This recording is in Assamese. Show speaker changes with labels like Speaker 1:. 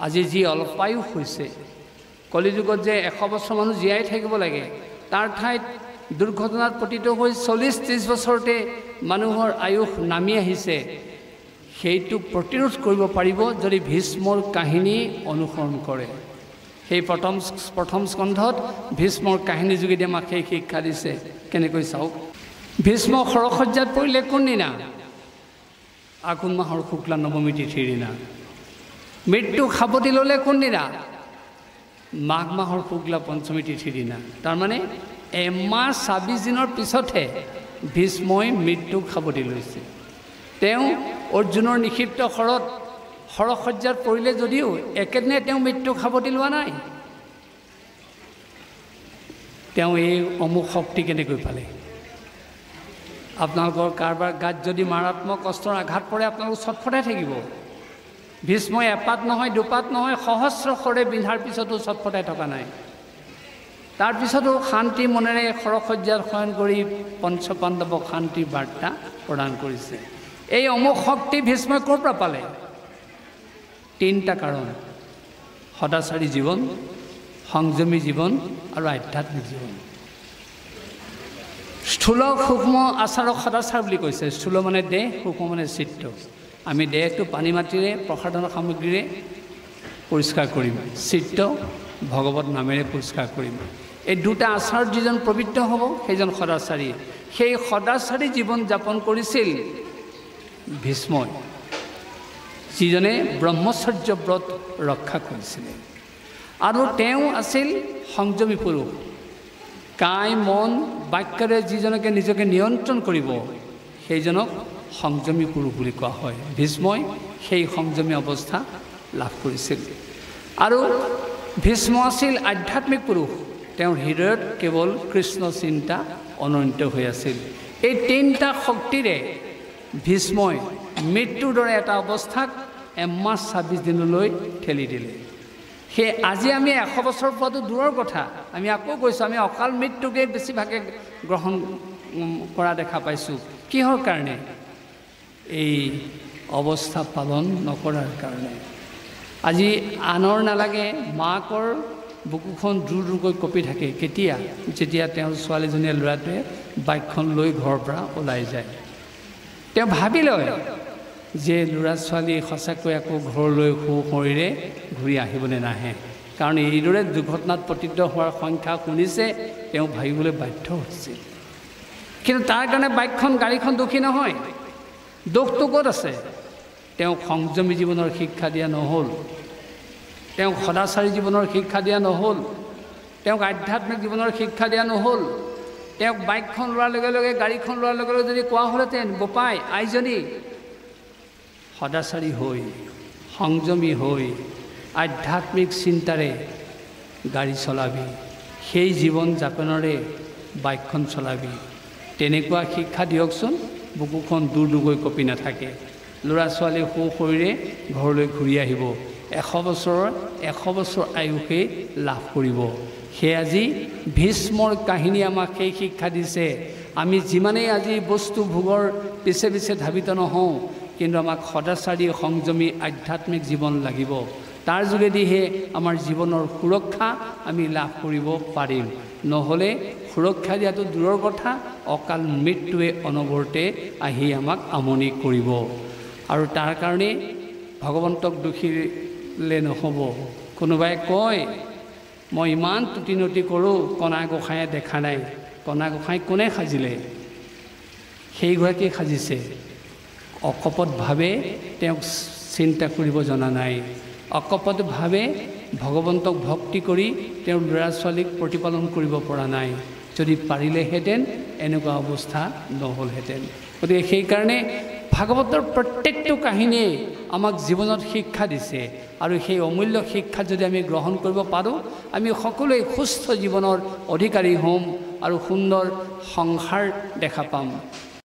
Speaker 1: আজি যি অল্পায়ুস হৈছে, কলিযুগত যে 100 বছৰ মানুহ জীয়াই থাকিব লাগে, তাৰ ঠাইত দুৰ্ঘটনাত পতিত হৈ 40-30 বছৰতে মানুহৰ আয়ুস নামি আহিছে। সেইটো প্ৰতিৰোধ কৰিব পাৰিব যদি ভীষ্মৰ কাহিনী অনুসৰণ কৰে। সেই প্ৰথম স্কন্ধত ভীষ্মৰ কাহিনী যোগেদি আমাক সেই শিক্ষা দিছে। কেনেকৈ চাওক, ভীষ্ম সৰসজ্জাত পৰিলে কোনদিনা? আঘোণ মাহৰ শুক্লা নৱমী তিথিৰ দিনা। মৃত্যু সাৱটি ল'লে কোনদিনা? মাঘ মাহৰ শুক্লা পঞ্চমী তিথিৰ দিনা। তাৰমানে এমাহ 26 দিনৰ পিছতহে ভীষ্মই মৃত্যুক সাৱটি লৈছে। তেওঁ অৰ্জুনৰ নিক্ষিপ্ত সৰসজ্জাত পৰিলে যদিও একেদিনাই তেওঁ মৃত্যুক সাৱটি লোৱা নাই। তেওঁ এই অমুক শক্তি কেনেকৈ পালে? আপোনালোকৰ কাৰোবাৰ গাত যদি মাৰাত্মক অস্ত্ৰৰ আঘাত পৰে, আপোনালোক ছটফটাই থাকিব। ভীষ্মই এপাত নহয়, দুপাত নহয়, সহস্ৰ শৰে বিন্ধাৰ পিছতো ছটফটাই থকা নাই। তাৰপিছতো শান্তি মনেৰে সৰসজ্জাত শয়ন কৰি পঞ্চপাণ্ডৱক শান্তিৰ বাৰ্তা প্ৰদান কৰিছে। এই অমোঘ শক্তি ভীষ্মই ক'ৰ পৰা পালে? 3টা কাৰণ: সদাচাৰী জীৱন, সংযমী জীৱন আৰু আধ্যাত্মিক জীৱন। স্থূল সূক্ষ্ম আচাৰক সদাচাৰ বুলি কৈছে। স্থূল মানে দেহ, সূক্ষ্ম মানে চিত্ত। আমি দেহটো পানী মাটিৰে প্ৰসাধনৰ সামগ্ৰীৰে পৰিষ্কাৰ কৰিম, চিত্ত ভগৱত নামেৰে পৰিষ্কাৰ কৰিম। এই দুটা আচাৰত যিজন পবিত্ৰ হ'ব সেইজন সদাচাৰী। সেই সদাচাৰী জীৱন যাপন কৰিছিল ভীষ্মই, যিজনে ব্ৰহ্মচৰ্য ব্ৰত ৰক্ষা কৰিছিলে। আৰু তেওঁ আছিল সংযমী পুৰুষ। কায় মন বাক্যৰে যিজনকে নিজকে নিয়ন্ত্ৰণ কৰিব সেইজনক সংযমী পুৰুষ বুলি কোৱা হয়। ভীষ্মই সেই সংযমী অৱস্থা লাভ কৰিছিল। আৰু ভীষ্ম আছিল আধ্যাত্মিক পুৰুষ। তেওঁৰ হৃদয়ত কেৱল কৃষ্ণ চিন্তা অনন্ত হৈ আছিল। এই 3টা শক্তিৰে ভীষ্মই মৃত্যুৰ দৰে এটা অৱস্থাক এমাহ 26 দিনলৈ ঠেলি দিলে। সেই আজি আমি 100 বছৰ পোৱাটো দূৰৰ কথা। আমি আকৌ কৈছোঁ, আমি অকাল মৃত্যুকে বেছিভাগে গ্ৰহণ কৰা দেখা পাইছোঁ। কিহৰ কাৰণে? এই অৱস্থা পালন নকৰাৰ কাৰণে। আজি আনৰ নালাগে, মাকৰ বুকুখন দূৰ দূৰকৈ কঁপি থাকে। কেতিয়া? যেতিয়া তেওঁৰ ছোৱালীজনীয়ে ল'ৰাটোৱে বাইকখন লৈ ঘৰৰ পৰা ওলাই যায়। তেওঁ ভাবি লয় যে ল'ৰা ছোৱালী সঁচাকৈ আকৌ ঘৰলৈ সুশৰীৰে ঘূৰি আহিবলৈ নাহে। কাৰণ এইদৰে দুৰ্ঘটনাত পতিত হোৱাৰ সংখ্যা শুনিছে, তেওঁ ভাবিবলৈ বাধ্য হৈছিল। কিন্তু তাৰ কাৰণে বাইকখন গাড়ীখন দোষী নহয়। দোষটো ক'ত আছে? তেওঁক সংযমী জীৱনৰ শিক্ষা দিয়া নহ'ল, তেওঁক সদাচাৰী জীৱনৰ শিক্ষা দিয়া নহ'ল, তেওঁক আধ্যাত্মিক জীৱনৰ শিক্ষা দিয়া নহ'ল। তেওঁক বাইকখন লোৱাৰ লগে লগে, গাড়ীখন লোৱাৰ লগে লগে যদি কোৱা হ'লহেঁতেন, বোপাই আইজনী সদাচাৰী হৈ, সংযমী হৈ, আধ্যাত্মিক চিন্তাৰে গাড়ী চলাবি, সেই জীৱন যাপনেৰে বাইকখন চলাবি, তেনেকুৱা শিক্ষা দিয়কচোন। বুকুখন দূৰ দূৰকৈ কঁপি নাথাকে, ল'ৰা ছোৱালী সুশৰীৰে ঘৰলৈ ঘূৰি আহিব, 100 বছৰ আয়ুসেই লাভ কৰিব। সেই আজি ভীষ্মৰ কাহিনী আমাক সেই শিক্ষা দিছে। আমি যিমানেই আজি বস্তু ভোগৰ পিছে পিছে ধাবিত নহওঁ, কিন্তু আমাক সদাচাৰী সংযমী আধ্যাত্মিক জীৱন লাগিব। তাৰ যোগেদিহে আমাৰ জীৱনৰ সুৰক্ষা আমি লাভ কৰিব পাৰিম। নহ'লে সুৰক্ষা দিয়াটো দূৰৰ কথা, অকাল মৃত্যুৱে অনবৰতে আহি আমাক আমনি কৰিব। আৰু তাৰ কাৰণে ভগৱন্তক দোষীলে নহ'ব। কোনোবাই কয় মই ইমান তুতি নতি কৰোঁ, কণা গোসাঁয়ে দেখা নাই। কণা গোসাঁই কোনে সাজিলে? সেইগৰাকীয়ে সাজিছে। অকপটভাৱে তেওঁক চিন্তা কৰিব জনা নাই, অকপটভাৱে ভগৱন্তক ভক্তি কৰি তেওঁৰ ল'ৰা ছোৱালীক প্ৰতিপালন কৰিব পৰা নাই। যদি পাৰিলেহেঁতেন এনেকুৱা অৱস্থা নহ'লহেঁতেন। গতিকে সেইকাৰণে ভাগৱতৰ প্ৰত্যেকটো কাহিনীয়ে আমাক জীৱনত শিক্ষা দিছে। আৰু সেই অমূল্য শিক্ষা যদি আমি গ্ৰহণ কৰিব পাৰোঁ, আমি সকলোৱে সুস্থ জীৱনৰ অধিকাৰী হ'ম আৰু সুন্দৰ সংসাৰ দেখা পাম।